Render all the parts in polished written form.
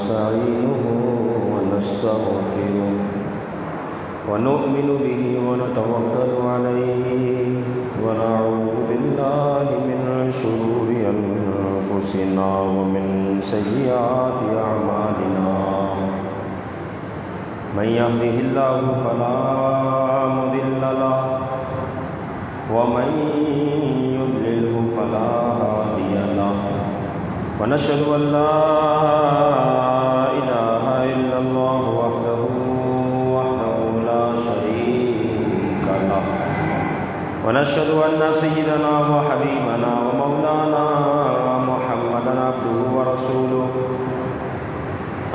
ونستعينه ونستغفره ونؤمن به ونتوكل عليه ونعوذ بالله من شرور أنفسنا ومن سيئات أعمالنا من يهده الله فلا مضل له ومن يضلله فلا هادي له ونشهد أن لا إله إلا الله وحده لا شريك له ونشهد أن سيدنا وحبيبنا ومولانا محمدا عبده ورسوله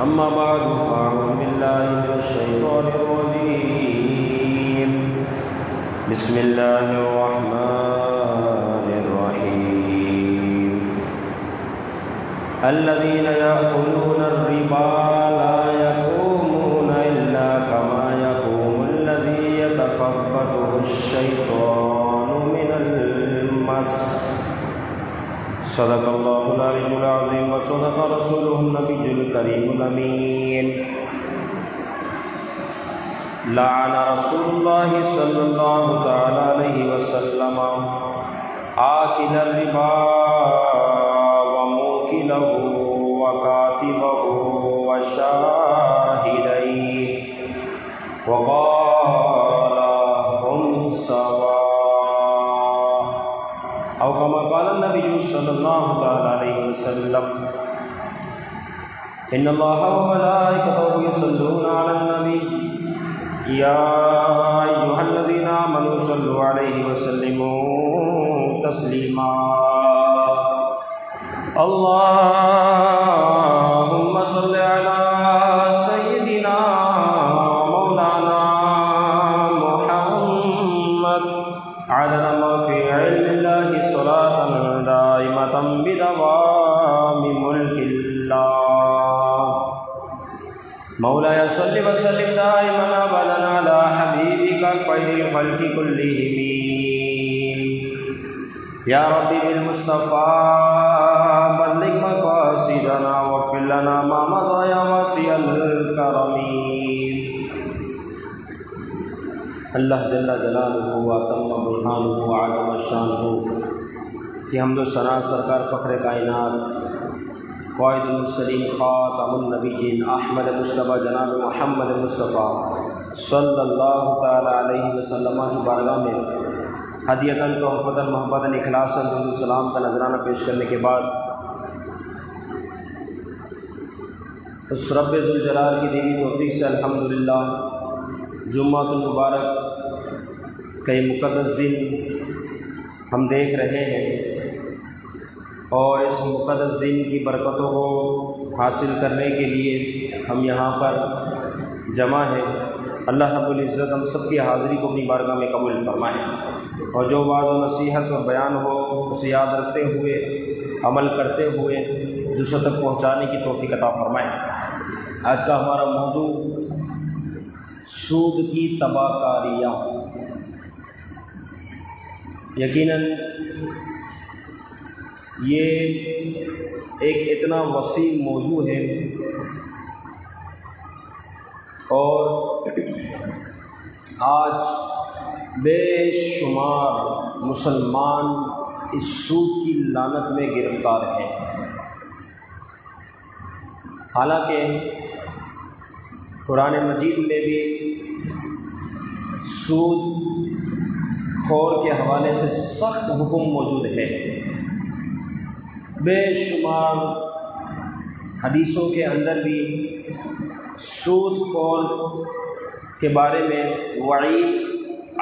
أما بعد فأعوذ بالله من الشيطان الرجيم بسم الله الرحمن الرحيم الذين يأكلون الربا لا يقومون إلا كما يقوم الذي يتخبطه الشيطان من المس صدق الله العلي العظيم وصدق رسوله النبي الكريم الأمين لعن رسول الله صلى الله تعالى عليه وسلم آكل الربا وموكله وكاتبه وشاهديه وقال هم سواء أو كما قال النبي صلى الله تعالى عليه وسلم إن الله وملائكته يصلون على النبي يا أيها الذين آمنوا صلوا عليه وسلموا تسليما اللهم صل على سيدنا مولانا محمد عدد ما في علم الله صلاة دائمة بدوام ملك الله مولاي صل وسلم دائما ابدا على حبيبك خير الخلق كلهم يا ربي بالمصطفى بلغ مقاصدنا واغفر لنا ما مضى يا واسع الكرم اللہ جل جلالہ واتم برہانہ وعظم شانہ کی حمد و ثنا سرکار فخر کائنات قائد المرسلین خاتم النبیین احمد مصطفیٰ جناب محمد مصطفیٰ صلی اللہ تعالی علیہ وسلم کی بارگاہ میں ہدیۃً تحفۃً محبتاً اخلاصاً درود و سلام کا نذرانہ پیش کرنے کے بعد اس رب ذوالجلال کی دیوی توفیق سے الحمدللہ جمعۃ المبارک کا یہ مقدس دن ہم دیکھ رہے ہیں اور اس مقدس دن کی برکتوں کو حاصل کرنے کے لیے ہم یہاں پر جمع ہیں۔ اللہ رب العزت ہم سب کی حاضری کو اپنی بارگاہ میں قبول فرمائے اور جو واعظ و نصیحت اور بیان ہو اسے یاد رکھتے ہوئے عمل کرتے ہوئے دوسروں تک پہنچانے کی توفیق عطا فرمائے۔ آج کا ہمارا موضوع سود کی تباہ کاریاں۔ یقیناً یہ ایک اتنا وسیع موضوع ہے اور آج بے شمار مسلمان اس سود کی لعنت میں گرفتار ہیں۔ حالانکہ قرآن مجید میں بھی سود خور کے حوالے سے سخت حکم موجود ہے۔ بے شمار حدیثوں کے اندر بھی سود خور کے بارے میں وعید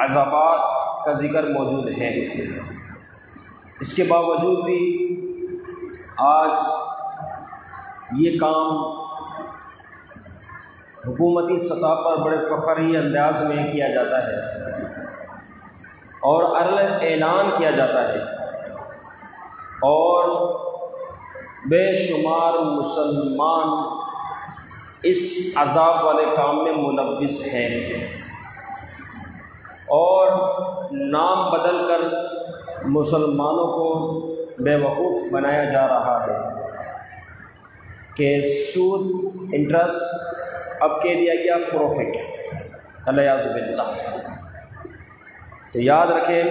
عذابات کا ذکر موجود ہے۔ اس کے باوجود بھی آج یہ کام حکومتی سطح پر بڑے فخری انداز میں کیا جاتا ہے اور اعلان کیا جاتا ہے اور بے شمار مسلمان اس عذاب والے کام میں ملوث ہیں اور نام بدل کر مسلمانوں کو بے وقوف بنایا جا رہا ہے۔ کہ سود انٹرسٹ اب کہہ دیا گیا پروفٹ، الیاذ باللہ۔ تو یاد رکھیں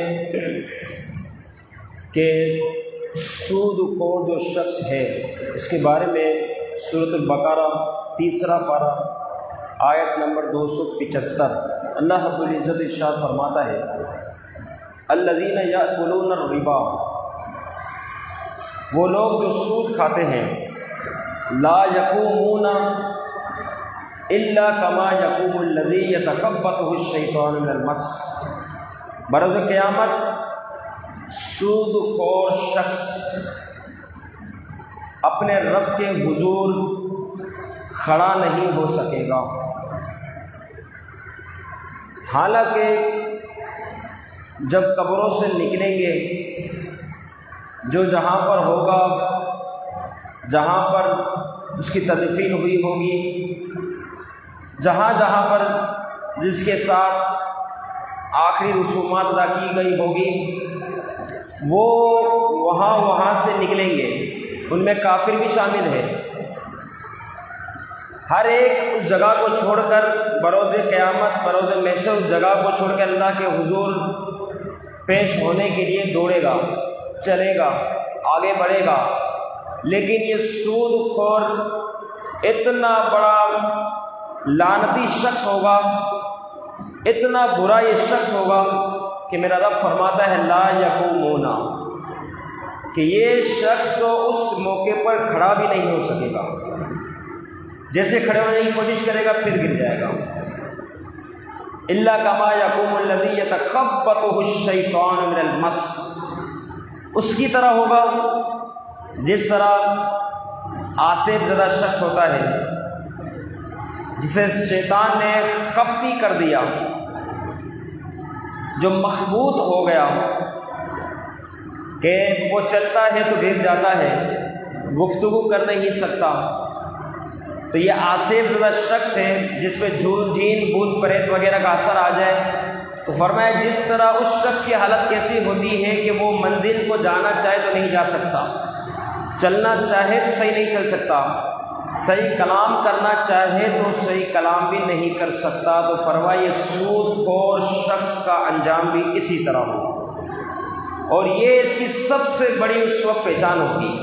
کہ سود خور جو شخص ہے اس کے بارے میں سورۃ البقرہ 3 پارہ آیت نمبر 275 اللہ رب العزت ارشاد فرماتا ہے الذین یأکلون الربا، وہ لوگ جو سود کھاتے ہیں، لا یقومون الا کما یقوم الذی یتخبطہ الشیطان من المس، بروز قیامت سود خور شخص اپنے رب کے حضور کھڑا نہیں ہو سکے گا، حالانکہ جب قبروں سے نکلیں گے، جو جہاں پر ہوگا، جہاں پر اس کی تدفین ہوئی ہوگی، جہاں جہاں پر جس کے ساتھ آخری رسومات ادا کی گئی ہوگی، وہ وہاں سے نکلیں گے، ان میں کافر بھی شامل ہے۔ ہر ایک اس جگہ کو چھوڑ کر بروز قیامت، بروز محشر اس جگہ کو چھوڑ کر اللہ کے حضور پیش ہونے کے لیے دوڑے گا، چلے گا، آگے بڑھے گا، لیکن یہ سود خور اتنا بڑا لعنتی شخص ہوگا، اتنا برا یہ شخص ہوگا کہ میرا رب فرماتا ہے لا یقومون، کہ یہ شخص تو اس موقع پر کھڑا بھی نہیں ہو سکے گا، جیسے کھڑے ہونے کی کوشش کرے گا پھر گر جائے گا، الا کما یقوم الذی یتخبطہ الشیطان من المس، اس کی طرح ہوگا جس طرح آسیب زدہ شخص ہوتا ہے جسے شیطان نے خبطی کر دیا، جو مخبوط ہو گیا کہ وہ چلتا ہے تو گر جاتا ہے، گفتگو کر نہیں سکتا، تو یہ آسیب زدہ شخص ہے جس پہ جین بھوت پریت وغیرہ کا اثر آ جائے۔ تو فرمایا جس طرح اس شخص کی حالت کیسی ہوتی ہے کہ وہ منزل کو جانا چاہے تو نہیں جا سکتا، چلنا چاہے تو صحیح نہیں چل سکتا، صحیح کلام کرنا چاہے تو صحیح کلام بھی نہیں کر سکتا، تو فرمایا سود خور شخص کا انجام بھی اسی طرح ہو، اور یہ اس کی سب سے بڑی اس وقت پہچان ہوگی۔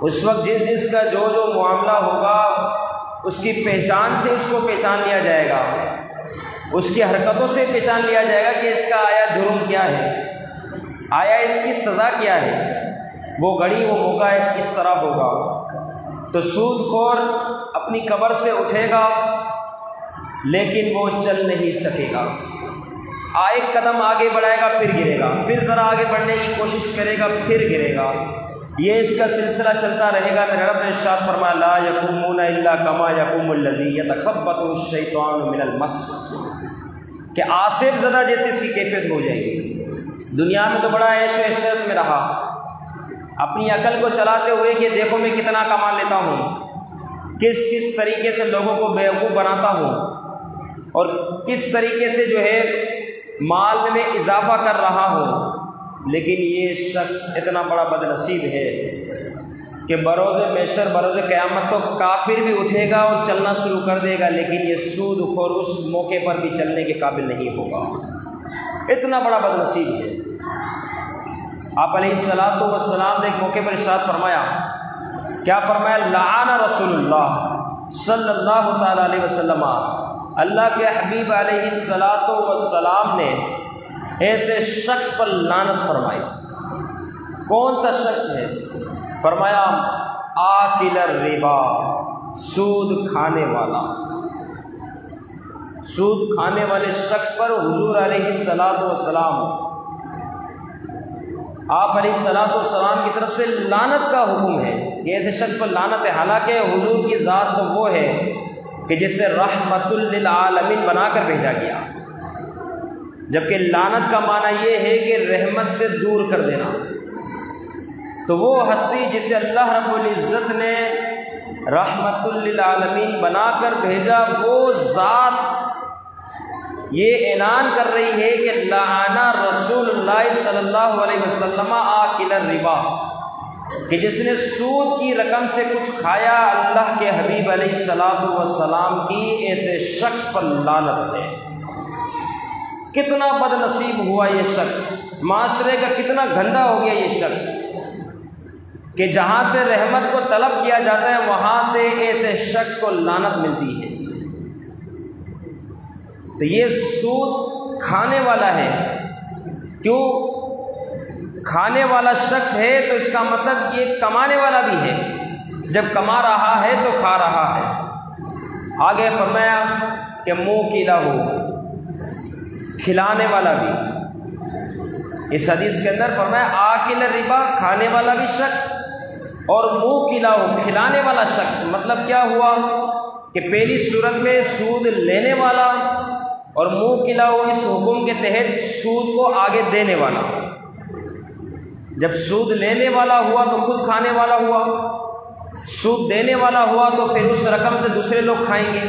اس وقت جس کا جو معاملہ ہوگا اس کی پہچان سے اس کو پہچان لیا جائے گا، اس کی حرکتوں سے پہچان لیا جائے گا کہ اس کا آیا جرم کیا ہے، آیا اس کی سزا کیا ہے، وہ گھڑی وہ موقع اس طرح ہوگا۔ تو سود خور اپنی قبر سے اٹھے گا لیکن وہ چل نہیں سکے گا، ایک قدم آگے بڑھائے گا پھر گرے گا، پھر ذرا آگے بڑھنے کی کوشش کرے گا پھر گرے گا، یہ اس کا سلسلہ چلتا رہے گا۔ میرے رب نے ارشاد فرمایا لا یقومون الا کما یقوم الذی یتخبطہ الشیطان من المس، کہ آسیب زدہ جیسے اس کی کیفیت ہو جائے گی۔ دنیا میں تو بڑا عیش و عشرت میں رہا، اپنی عقل کو چلاتے ہوئے کہ دیکھو میں کتنا کما لیتا ہوں، کس طریقے سے لوگوں کو بیوقوف بناتا ہوں، اور کس طریقے سے جو ہے مال میں اضافہ کر رہا ہوں، لیکن یہ شخص اتنا بڑا بد نصیب ہے کہ بروز محشر، بروز قیامت تو کافر بھی اٹھے گا اور چلنا شروع کر دے گا، لیکن یہ سود خور اس موقع پر بھی چلنے کے قابل نہیں ہوگا، اتنا بڑا بد نصیب ہے۔ آپ علیہ الصلوۃ والسلام نے ایک موقع پر ارشاد فرمایا، کیا فرمایا؟ لعن رسول اللہ صلی اللہ تعالی علیہ وسلم، اللہ کے حبیب علیہ الصلوۃ والسلام نے ایسے شخص پر لعنت فرمائی۔ کون سا شخص ہے؟ فرمایا آکل الربا، سود کھانے والا، سود کھانے والے شخص پر حضور علیہ الصلوۃ والسلام، آپ علیہ الصلوۃ والسلام کی طرف سے لعنت کا حکم ہے کہ ایسے شخص پر لعنت ہے، حالانکہ حضور کی ذات تو وہ ہے کہ جسے رحمت للعالمین بنا کر بھیجا گیا، جبکہ لعنت کا معنی یہ ہے کہ رحمت سے دور کر دینا۔ تو وہ ہستی جسے اللہ رب العزت نے رحمت للعالمین بنا کر بھیجا، وہ ذات یہ اعلان کر رہی ہے کہ لعن رسول اللہ صلی اللہ علیہ وسلم آکل الربا، کہ جس نے سود کی رقم سے کچھ کھایا، اللہ کے حبیب علیہ الصلوۃ والسلام کی ایسے شخص پر لعنت ہے۔ کتنا بد نصیب ہوا یہ شخص، معاشرے کا کتنا گندا ہو گیا یہ شخص کہ جہاں سے رحمت کو طلب کیا جاتا ہے وہاں سے ایسے شخص کو لعنت ملتی ہے۔ تو یہ سود کھانے والا ہے، کیوں کھانے والا شخص ہے تو اس کا مطلب یہ کمانے والا بھی ہے، جب کما رہا ہے تو کھا رہا ہے۔ آگے فرمایا کہ منہ کیلا ہو، کھلانے والا بھی۔ اس حدیث کے اندر فرمایا آکل ربا، کھانے والا بھی شخص، اور منہ کیلا ہو، کھلانے والا شخص۔ مطلب کیا ہوا کہ پہلی صورت میں سود لینے والا اور منہ کیلا ہو اس حکم کے تحت سود کو آگے دینے والا۔ جب سود لینے والا ہوا تو خود کھانے والا ہوا، سود دینے والا ہوا تو پھر اس رقم سے دوسرے لوگ کھائیں گے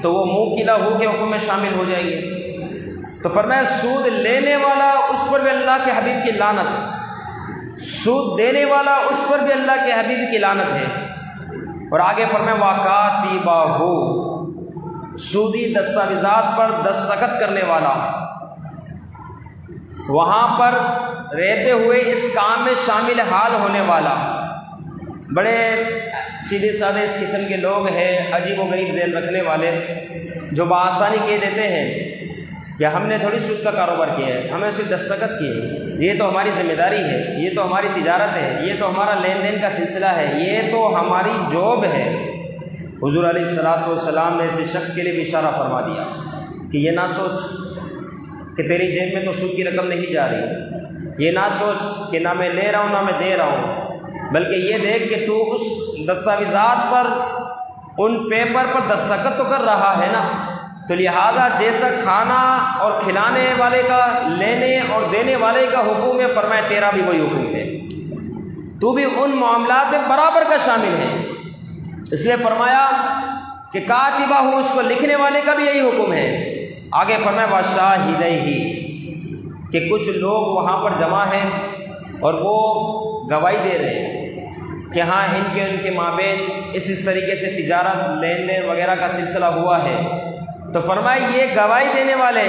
تو وہ منہ کیلا ہو کے حکم میں شامل ہو جائیں گے۔ تو فرمایا سود لینے والا اس پر بھی اللہ کے حبیب کی لعنت، سود دینے والا اس پر بھی اللہ کے حبیب کی لعنت ہے۔ اور آگے فرمایا وَكَاتِبَهُ، سودی دستاویزات پر دستخط کرنے والا، وہاں پر رہتے ہوئے اس کام میں شامل حال ہونے والا۔ بڑے سیدھے سادے اس قسم کے لوگ ہیں، عجیب و غریب ذہن رکھنے والے، جو بآسانی کہہ دیتے ہیں کہ ہم نے تھوڑی سود کا کاروبار کیا ہے، ہمیں صرف دستخط کیے ہیں، یہ تو ہماری ذمہ داری ہے، یہ تو ہماری تجارت ہے، یہ تو ہمارا لین دین کا سلسلہ ہے، یہ تو ہماری جاب ہے۔ حضور علیہ الصلوۃ والسلام نے ایسے شخص کے لیے بھی اشارہ فرما دیا کہ یہ نہ سوچ کہ تیری جیب میں تو سود کی رقم نہیں جا رہی، یہ نہ سوچ کہ نہ میں لے رہا ہوں نہ میں دے رہا ہوں، بلکہ یہ دیکھ کہ تو اس دستاویزات پر، ان پیپر پر دستخط تو کر رہا ہے نا، تو لہٰذا جیسا کھانا اور کھلانے والے کا، لینے اور دینے والے کا حکم ہے، فرمایا تیرا بھی وہی حکم ہے، تو بھی ان معاملات میں برابر کا شامل ہے۔ اس لیے فرمایا کہ کاتبہ ہو، اس کو لکھنے والے کا بھی یہی حکم ہے۔ آگے فرمایا وَشَاهِدَيْهِ، کہ کچھ لوگ وہاں پر جمع ہیں اور وہ گواہی دے رہے ہیں کہ ہاں ان کے مابین اس طریقے سے تجارت، لین دین وغیرہ کا سلسلہ ہوا ہے۔ تو فرمایا یہ گواہی دینے والے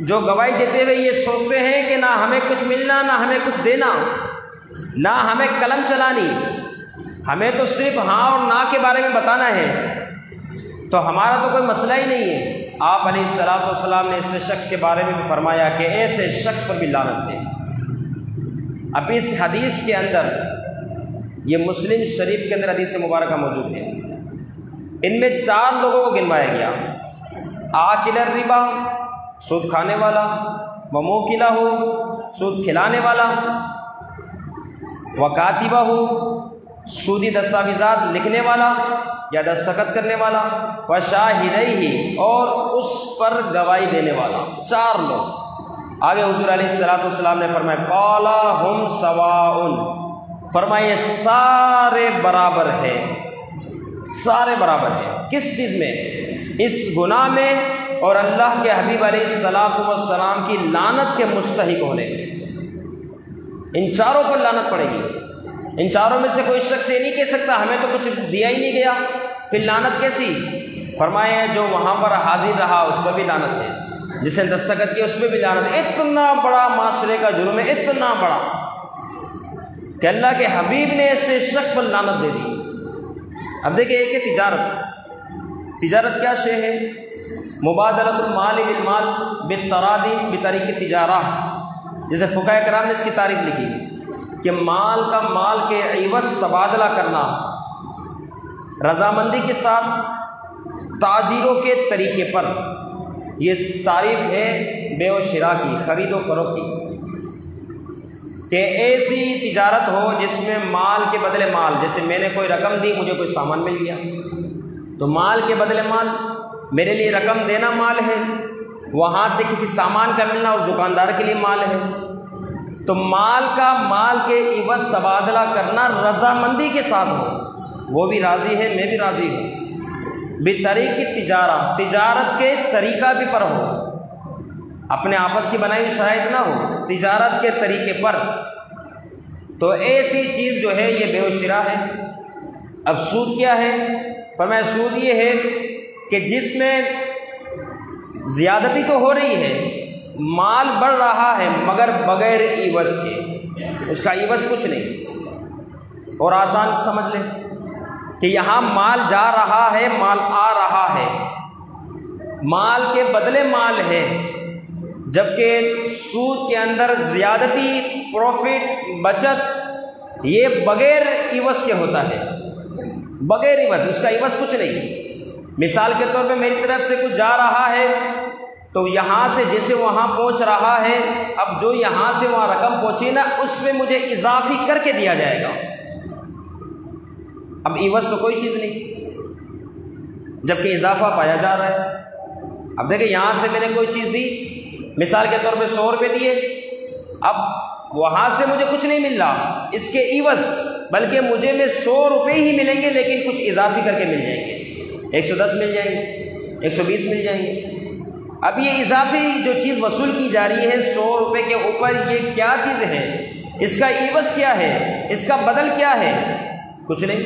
جو گواہی دیتے ہوئے یہ سوچتے ہیں کہ نہ ہمیں کچھ ملنا نہ ہمیں کچھ دینا، نہ ہمیں قلم چلانی، ہمیں تو صرف ہاں اور نہ کے بارے میں بتانا ہے، تو ہمارا تو کوئی مسئلہ ہی نہیں ہے۔ آپ علیہ الصلوۃ والسلام نے اس شخص کے بارے میں بھی فرمایا کہ ایسے شخص پر بھی لعنت ہے۔ اب اس حدیث کے اندر، یہ مسلم شریف کے اندر حدیث مبارکہ موجود ہے، ان میں 4 لوگوں کو گنوایا گیا: آکل الربا، سود کھانے والا، وموکلہ ہو، سود کھلانے والا، وکاتبہ ہو، سودی دستاویزات لکھنے والا یا دستخط کرنے والا، وشاہدیہ، اور اس پر گواہی دینے والا، 4 لوگ۔ آگے حضور علیہ الصلوۃ والسلام نے فرمایا قال ہم سواء، فرمایا سارے برابر ہیں، سارے برابر ہیں۔ کس چیز میں؟ اس گناہ میں اور اللہ کے حبیب علیہ الصلوۃ والسلام کی لعنت کے مستحق ہونے میں۔ ان 4 پر لعنت پڑے گی۔ ان 4 میں سے کوئی شخص یہ نہیں کہہ سکتا ہمیں تو کچھ دیا ہی نہیں گیا، پھر لعنت کیسی؟ فرمایا جو وہاں پر حاضر رہا اس پر بھی لعنت ہے، جس نے دستخط کیا اس پہ بھی لعنت ہے۔ اتنا بڑا معاشرے کا جرم ہے، اتنا بڑا کہ اللہ کے حبیب نے ایسے شخص پر لعنت دے دی۔ اب دیکھیں، ایک ہے تجارت کیا شے ہے؟ مبادلۃ المال بالمال بالتراضی بطریق التجارہ، جیسے فقہاء کرام نے اس کی تعریف لکھی کہ مال کا مال کے عوض تبادلہ کرنا رضامندی کے ساتھ تاجروں کے طریقے پر۔ یہ تعریف ہے بے و شراء کی، خرید و فروخت کی، کہ ایسی تجارت ہو جس میں مال کے بدلے مال، جیسے میں نے کوئی رقم دی، مجھے کوئی سامان مل گیا، تو مال کے بدلے مال، میرے لیے رقم دینا مال ہے، وہاں سے کسی سامان کا ملنا اس دکاندار کے لیے مال ہے۔ تو مال کا مال کے عوض تبادلہ کرنا رضامندی کے ساتھ ہو، وہ بھی راضی ہے میں بھی راضی ہوں، بطریق التجارہ، تجارت کے طریقہ بھی پر ہو، اپنے آپس کی بنائی ہوئی شرائط نہ ہو، تجارت کے طریقے پر۔ تو ایسی چیز جو ہے یہ بے و شرا ہے۔ اب سود کیا ہے؟ فرمایا سود یہ ہے کہ جس میں زیادتی تو ہو رہی ہے، مال بڑھ رہا ہے مگر بغیر عوض کے، اس کا عوض کچھ نہیں۔ اور آسان سمجھ لیں کہ یہاں مال جا رہا ہے، مال آ رہا ہے، مال کے بدلے مال ہے، جبکہ سود کے اندر زیادتی، پروفٹ، بچت یہ بغیر عوض کے ہوتا ہے، بغیر عوض، اس کا عوض کچھ نہیں۔ مثال کے طور پہ میری طرف سے کچھ جا رہا ہے تو یہاں سے جیسے وہاں پہنچ رہا ہے، اب جو یہاں سے وہاں رقم پہنچی نا اس میں مجھے اضافی کر کے دیا جائے گا، اب عوض تو کوئی چیز نہیں، جبکہ اضافہ پایا جا رہا ہے۔ اب دیکھیں یہاں سے میں نے کوئی چیز دی، مثال کے طور پہ 100 روپے دیے، اب وہاں سے مجھے کچھ نہیں مل رہا اس کے عوض، بلکہ مجھے میں 100 روپے ہی ملیں گے لیکن کچھ اضافی کر کے مل جائیں گے، 110 مل جائیں گے، 120 مل جائیں گے۔ اب یہ اضافی جو چیز وصول کی جا رہی ہے 100 روپے کے اوپر، یہ کیا چیز ہے؟ اس کا عوض کیا ہے؟ اس کا بدل کیا ہے؟ کچھ نہیں۔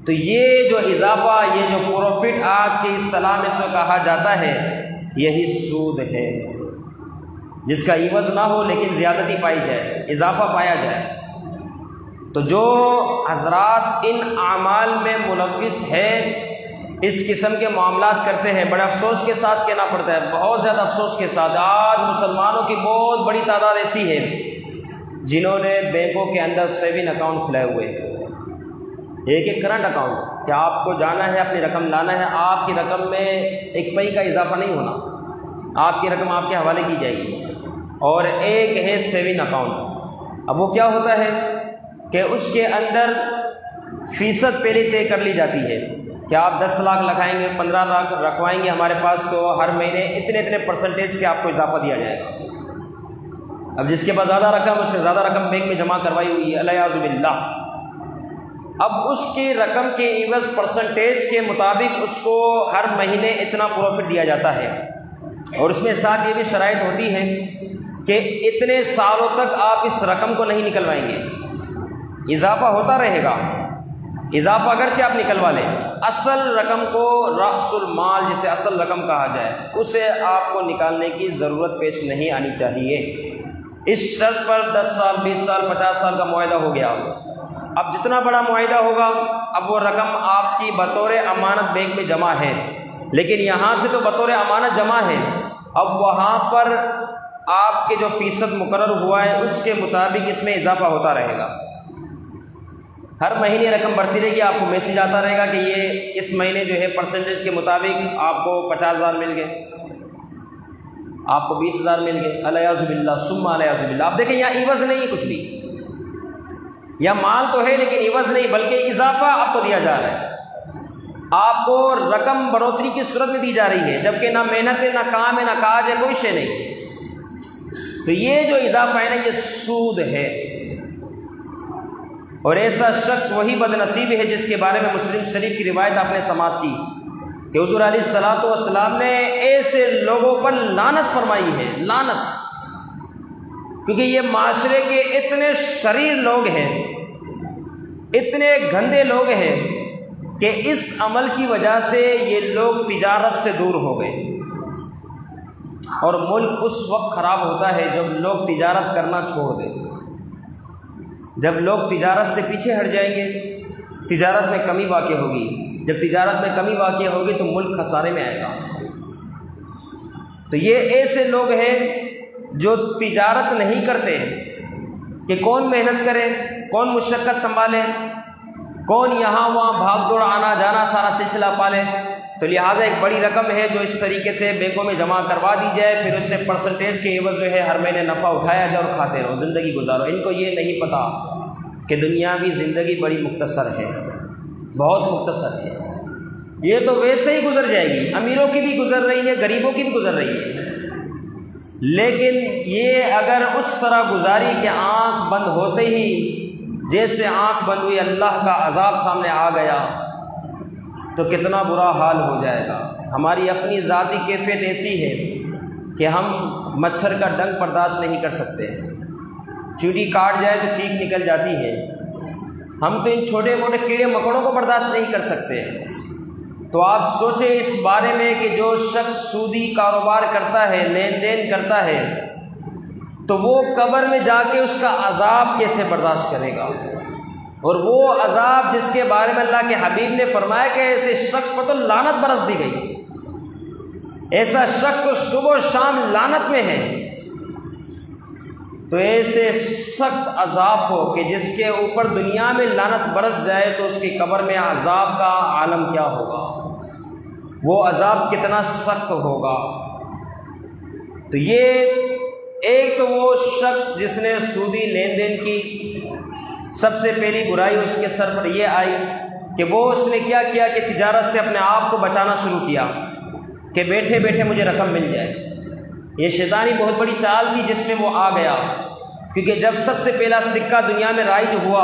تو یہ جو اضافہ، یہ جو پروفٹ آج کے اصطلاح میں سے کہا جاتا ہے، یہی سود ہے، جس کا عوض نہ ہو لیکن زیادتی پائی جائے، اضافہ پایا جائے۔ تو جو حضرات ان اعمال میں ملوث ہے، اس قسم کے معاملات کرتے ہیں، بڑے افسوس کے ساتھ کہنا پڑتا ہے، بہت زیادہ افسوس کے ساتھ، آج مسلمانوں کی بہت بڑی تعداد ایسی ہے جنہوں نے بینکوں کے اندر سیونگ اکاؤنٹ کھلائے ہوئے ہیں، ایک کرنٹ اکاؤنٹ، کہ آپ کو جانا ہے اپنی رقم لانا ہے، آپ کی رقم میں ایک پئی کا اضافہ نہیں ہونا، آپ کی رقم آپ کے حوالے کی جائے گی، اور ایک ہے سیونگ اکاؤنٹ۔ اب وہ کیا ہوتا ہے کہ اس کے اندر فیصد پہلے طے کر لی جاتی ہے کہ آپ 10 لاکھ لگائیں گے، 15 لاکھ رکھوائیں گے ہمارے پاس تو ہر مہینے اتنے پرسنٹیج کے آپ کو اضافہ دیا جائے گا۔ اب جس کے پاس زیادہ رقم، اس سے زیادہ رقم بینک میں جمع کروائی ہوئی ہے، الیاذ باللہ، اب اس کی رقم کے عوض پرسنٹیج کے مطابق اس کو ہر مہینے اتنا پروفٹ دیا جاتا ہے، اور اس میں ساتھ یہ بھی شرائط ہوتی ہے کہ اتنے سالوں تک آپ اس رقم کو نہیں نکلوائیں گے، اضافہ ہوتا رہے گا، اضافہ اگرچہ آپ نکلوا لیں، اصل رقم کو رأس المال جسے اصل رقم کہا جائے اسے آپ کو نکالنے کی ضرورت پیش نہیں آنی چاہیے۔ اس شرط پر 10 سال، 20 سال، 50 سال کا معاہدہ ہو گیا، اب جتنا بڑا معاہدہ ہوگا اب وہ رقم آپ کی بطور امانت بینک میں جمع ہے، لیکن یہاں سے تو بطور امانت جمع ہے، اب وہاں پر آپ کے جو فیصد مقرر ہوا ہے اس کے مطابق اس میں اضافہ ہوتا رہے گا، ہر مہینے رقم بڑھتی رہے گی، آپ کو میسج آتا رہے گا کہ یہ اس مہینے جو ہے پرسنٹیج کے مطابق آپ کو 50,000 مل گئے، آپ کو 20,000 مل گئے، الیاذ باللہ ثم الیاذ باللہ۔ آپ دیکھیں یہاں عوض نہیں ہے کچھ بھی، یا مال تو ہے لیکن عوض نہیں، بلکہ اضافہ آپ کو دیا جا رہا ہے، آپ کو رقم بڑھوتری کی صورت میں دی جا رہی ہے، جبکہ نہ محنت ہے، نہ کام ہے، نہ کاج ہے، کوئی شے نہیں۔ تو یہ جو اضافہ ہے نا، یہ سود ہے، اور ایسا شخص وہی بد نصیب ہے جس کے بارے میں مسلم شریف کی روایت آپ نے سماعت کی کہ حضور علیہ الصلوۃ والسلام نے ایسے لوگوں پر لعنت فرمائی ہے، لعنت، کیونکہ یہ معاشرے کے اتنے شریر لوگ ہیں، اتنے گندے لوگ ہیں کہ اس عمل کی وجہ سے یہ لوگ تجارت سے دور ہو گئے، اور ملک اس وقت خراب ہوتا ہے جب لوگ تجارت کرنا چھوڑ دیں، جب لوگ تجارت سے پیچھے ہٹ جائیں گے، تجارت میں کمی واقع ہوگی، جب تجارت میں کمی واقع ہوگی تو ملک خسارے میں آئے گا۔ تو یہ ایسے لوگ ہیں جو تجارت نہیں کرتے کہ کون محنت کرے، کون مشقت سنبھالے، کون یہاں وہاں بھاگ دوڑ آنا جانا سارا سلسلہ پالے، تو لہٰذا ایک بڑی رقم ہے جو اس طریقے سے بینکوں میں جمع کروا دی جائے، پھر اس سے پرسنٹیج کے عوض جو ہے ہر مہینے نفع اٹھایا جائے اور کھاتے رہو، زندگی گزارو۔ ان کو یہ نہیں پتہ کہ دنیاوی زندگی بڑی مختصر ہے، بہت مختصر ہے، یہ تو ویسے ہی گزر جائے گی، امیروں کی بھی گزر رہی ہے، غریبوں کی بھی گزر رہی ہے، لیکن یہ اگر اس طرح گزاری کہ آنکھ بند ہوتے ہی جیسے آنکھ بند ہوئی اللہ کا عذاب سامنے آ گیا تو کتنا برا حال ہو جائے گا۔ ہماری اپنی ذاتی کیفیت ایسی ہے کہ ہم مچھر کا ڈنک برداشت نہیں کر سکتے، چیونٹی کاٹ جائے تو چیخ نکل جاتی ہے، ہم تو ان چھوٹے موٹے کیڑے مکوڑوں کو برداشت نہیں کر سکتے۔ تو آپ سوچیں اس بارے میں کہ جو شخص سودی کاروبار کرتا ہے، لین دین کرتا ہے، تو وہ قبر میں جا کے اس کا عذاب کیسے برداشت کرے گا؟ اور وہ عذاب جس کے بارے میں اللہ کے حبیب نے فرمایا کہ ایسے شخص پر تو لعنت برس دی گئی، ایسا شخص تو صبح و شام لعنت میں ہے۔ تو ایسے سخت عذاب ہو کہ جس کے اوپر دنیا میں لعنت برس جائے تو اس کی قبر میں عذاب کا عالم کیا ہوگا، وہ عذاب کتنا سخت ہوگا۔ تو یہ ایک تو وہ شخص جس نے سودی لین دین کی، سب سے پہلی برائی اس کے سر پر یہ آئی کہ وہ اس نے کیا کیا کہ تجارت سے اپنے آپ کو بچانا شروع کیا کہ بیٹھے بیٹھے مجھے رقم مل جائے۔ یہ شیطانی بہت بڑی چال تھی جس میں وہ آ گیا، کیونکہ جب سب سے پہلا سکہ دنیا میں رائج ہوا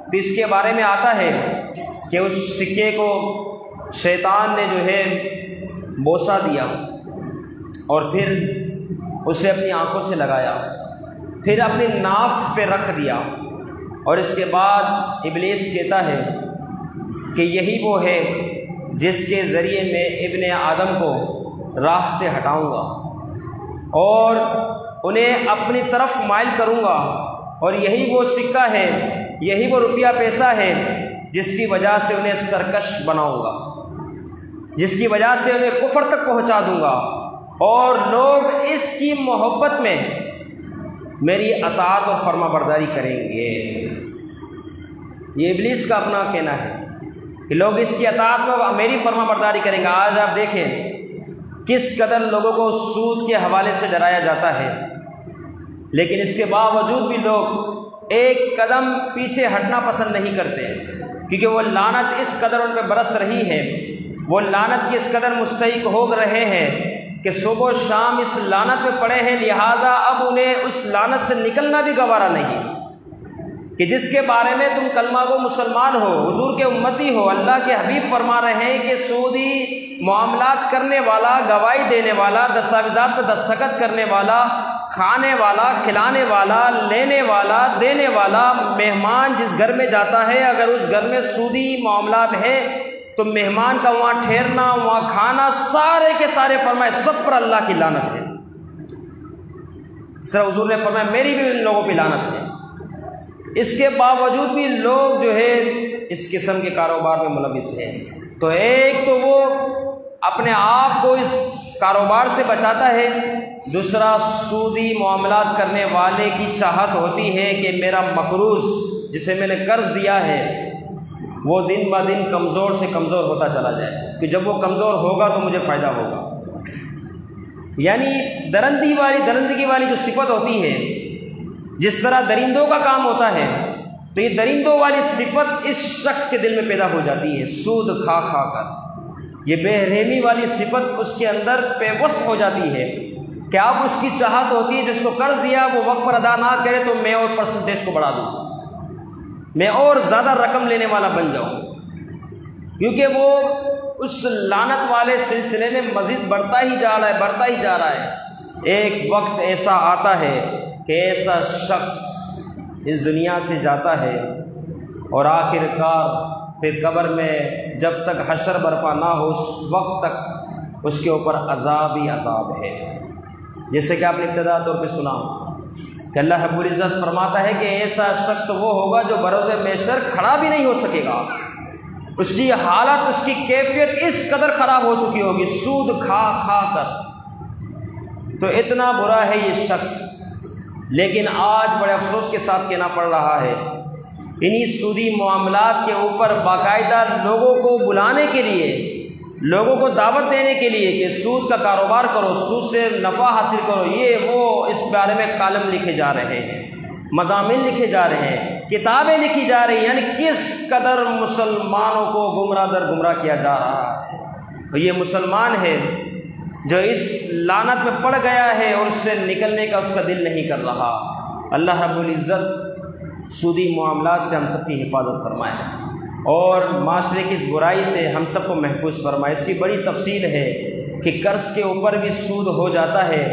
تو اس کے بارے میں آتا ہے کہ اس سکے کو شیطان نے جو ہے بوسہ دیا اور پھر اسے اپنی آنکھوں سے لگایا، پھر اپنی ناف پہ رکھ دیا، اور اس کے بعد ابلیس کہتا ہے کہ یہی وہ ہے جس کے ذریعے میں ابن آدم کو راہ سے ہٹاؤں گا اور انہیں اپنی طرف مائل کروں گا، اور یہی وہ سکہ ہے، یہی وہ روپیہ پیسہ ہے جس کی وجہ سے انہیں سرکش بناؤں گا، جس کی وجہ سے انہیں کفر تک پہنچا دوں گا، اور لوگ اس کی محبت میں میری اطاعت و فرما برداری کریں گے۔ یہ ابلیس کا اپنا کہنا ہے کہ لوگ اس کی اطاعت میں میری فرما برداری کریں گے۔ آج آپ دیکھیں کس قدر لوگوں کو سود کے حوالے سے ڈرایا جاتا ہے، لیکن اس کے باوجود بھی لوگ ایک قدم پیچھے ہٹنا پسند نہیں کرتے، کیونکہ وہ لعنت اس قدر ان پہ برس رہی ہے، وہ لعنت کی اس قدر مستحق ہو رہے ہیں کہ صبح و شام اس لعنت میں پڑے ہیں، لہٰذا اب انہیں اس لعنت سے نکلنا بھی گوارا نہیں کہ جس کے بارے میں تم کلمہ گو مسلمان ہو، حضور کے امتی ہو۔ اللہ کے حبیب فرما رہے ہیں کہ سودی معاملات کرنے والا، گواہی دینے والا، دستاویزات پہ دستخط کرنے والا، کھانے والا، کھلانے والا، لینے والا، دینے والا، مہمان جس گھر میں جاتا ہے اگر اس گھر میں سودی معاملات ہے تو مہمان کا وہاں ٹھہرنا، وہاں کھانا، سارے کے سارے فرمائے سب پر اللہ کی لعنت ہے۔ اس طرح حضور نے فرمایا میری بھی ان لوگوں پہ لعنت ہے۔ اس کے باوجود بھی لوگ جو ہے اس قسم کے کاروبار میں ملوث ہیں۔ تو ایک تو وہ اپنے آپ کو اس کاروبار سے بچاتا ہے، دوسرا سودی معاملات کرنے والے کی چاہت ہوتی ہے کہ میرا مقروض جسے میں نے قرض دیا ہے وہ دن بہ دن کمزور سے کمزور ہوتا چلا جائے، کہ جب وہ کمزور ہوگا تو مجھے فائدہ ہوگا۔ یعنی درندگی والی جو صفت ہوتی ہے، جس طرح درندوں کا کام ہوتا ہے، تو یہ درندوں والی صفت اس شخص کے دل میں پیدا ہو جاتی ہے، سود کھا کھا کر۔ یہ بے رحمی والی صفت اس کے اندر پیوست ہو جاتی ہے کہ اب اس کی چاہت ہوتی ہے جس کو قرض دیا وہ وقت پر ادا نہ کرے تو میں اور پرسنٹیج کو بڑھا دوں، میں اور زیادہ رقم لینے والا بن جاؤں، کیونکہ وہ اس لعنت والے سلسلے میں مزید بڑھتا ہی جا رہا ہے۔ ایک وقت ایسا آتا ہے کہ ایسا شخص اس دنیا سے جاتا ہے اور آخر کار پھر قبر میں جب تک حشر برپا نہ ہو اس وقت تک اس کے اوپر عذاب ہی عذاب ہے۔ جیسے کہ آپ نے ابتدا طور پہ سنا کہ اللہ رب العزت فرماتا ہے کہ ایسا شخص وہ ہوگا جو بروز محشر کھڑا بھی نہیں ہو سکے گا، اس کی حالت، اس کی کیفیت اس قدر خراب ہو چکی ہوگی سود کھا کھا کر۔ تو اتنا برا ہے یہ شخص، لیکن آج بڑے افسوس کے ساتھ کہنا پڑ رہا ہے انہی سودی معاملات کے اوپر باقاعدہ لوگوں کو بلانے کے لیے، لوگوں کو دعوت دینے کے لیے کہ سود کا کاروبار کرو، سود سے نفع حاصل کرو، یہ وہ اس بارے میں کالم لکھے جا رہے ہیں، مضامین لکھے جا رہے ہیں، کتابیں لکھی جا رہی ہیں، یعنی کس قدر مسلمانوں کو گمراہ در گمراہ کیا جا رہا ہے۔ اور یہ مسلمان ہے جو اس لعنت میں پڑ گیا ہے اور اس سے نکلنے کا اس کا دل نہیں کر رہا۔ اللہ رب العزت سودی معاملات سے ہم سب کی حفاظت فرمائے اور معاشرے کی اس برائی سے ہم سب کو محفوظ فرمائے۔ اس کی بڑی تفصیل ہے کہ قرض کے اوپر بھی سود ہو جاتا ہے،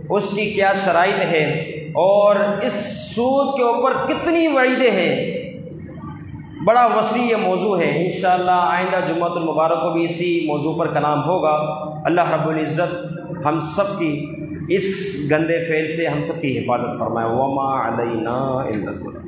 اس کی کیا شرائط ہے، اور اس سود کے اوپر کتنی وعیدیں ہیں، بڑا وسیع موضوع ہے۔ انشاءاللہ آئندہ جمعۃ المبارک کو بھی اسی موضوع پر کلام ہوگا۔ اللہ رب العزت ہم سب کی اس گندے فعل سے ہم سب کی حفاظت فرمائے۔ وما علینا الا البلاغ۔